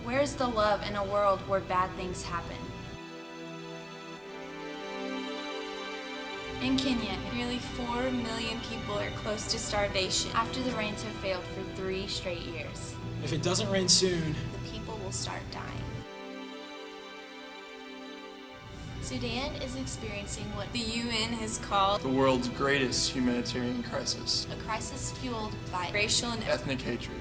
Where's the love in a world where bad things happen? In Kenya, nearly 4 million people are close to starvation after the rains have failed for 3 straight years. If it doesn't rain soon, the people will start dying. Sudan is experiencing what the UN has called the world's greatest humanitarian crisis. A crisis fueled by racial and ethnic hatred.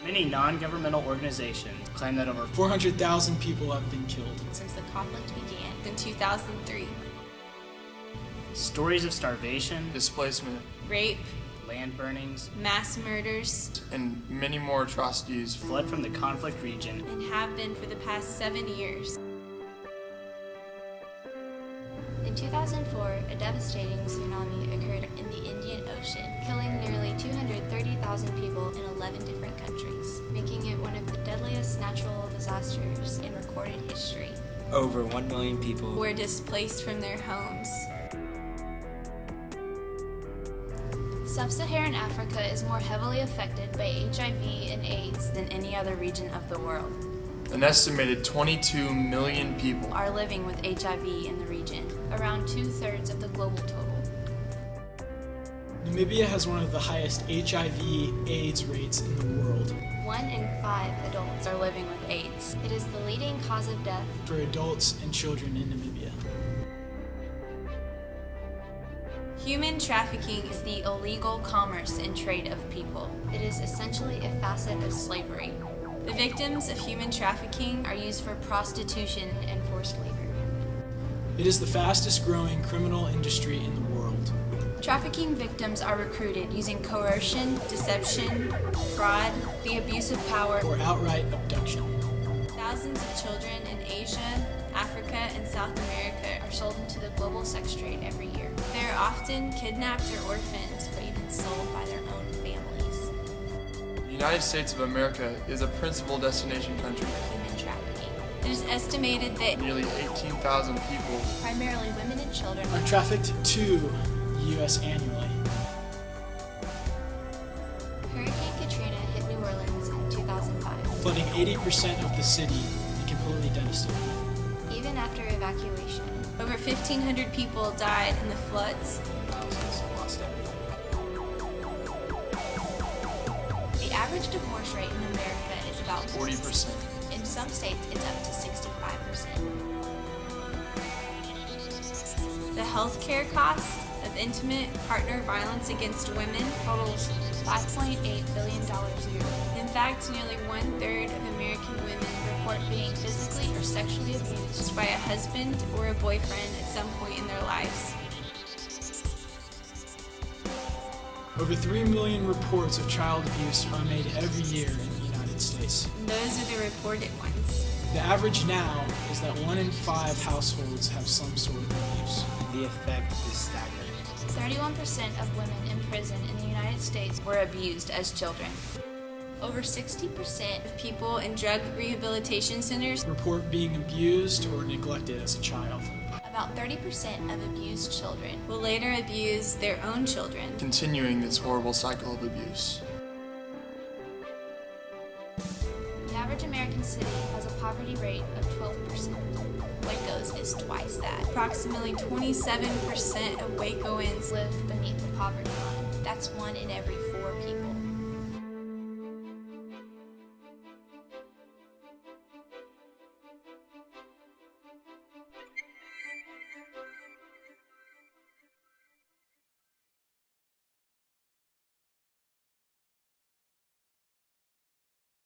Many non-governmental organizations claim that over 400,000 people have been killed since the conflict began in 2003. Stories of starvation, displacement, rape, land burnings, mass murders, and many more atrocities fled from the conflict region and have been for the past 7 years. In 2004, a devastating tsunami occurred in the Indian Ocean, killing nearly 230,000 people in 11 different countries, making it one of the deadliest natural disasters in recorded history. Over 1 million people were displaced from their homes. Sub-Saharan Africa is more heavily affected by HIV and AIDS than any other region of the world. An estimated 22 million people are living with HIV in the region, around 2/3 of the global total. Namibia has one of the highest HIV/AIDS rates in the world. 1 in 5 adults are living with AIDS. It is the leading cause of death for adults and children in Namibia. Human trafficking is the illegal commerce and trade of people. It is essentially a facet of slavery. The victims of human trafficking are used for prostitution and forced labor. It is the fastest growing criminal industry in the world. Trafficking victims are recruited using coercion, deception, fraud, the abuse of power, or outright abduction. Thousands of children in Asia, Africa, and South America are sold into the global sex trade every year. They are often kidnapped or orphaned, or even sold by their own families. The United States of America is a principal destination country for human trafficking. It is estimated that nearly 18,000 people, primarily women and children, are trafficked to the U.S. annually. Hurricane Katrina hit New Orleans in 2005, flooding 80% of the city and completely devastating. Even after evacuation, over 1,500 people died in the floods. Thousands lost everything. The average divorce rate in America is about 40%. In some states, it's up to 65%. The healthcare cost of intimate partner violence against women totals $5.8 billion a year. In fact, nearly 1/3 of American women report being physically or sexually abused by a husband or a boyfriend at some point in their lives. Over 3 million reports of child abuse are made every year in the United States. And those are the reported ones. The average now is that 1 in 5 households have some sort of abuse. The effect is staggering. 31% of women in prison in the United States were abused as children. Over 60% of people in drug rehabilitation centers report being abused or neglected as a child. About 30% of abused children will later abuse their own children, continuing this horrible cycle of abuse. The average American city has a poverty rate of 12%. Waco's is twice that. Approximately 27% of Wacoans live beneath the poverty line. That's 1 in every 4 people.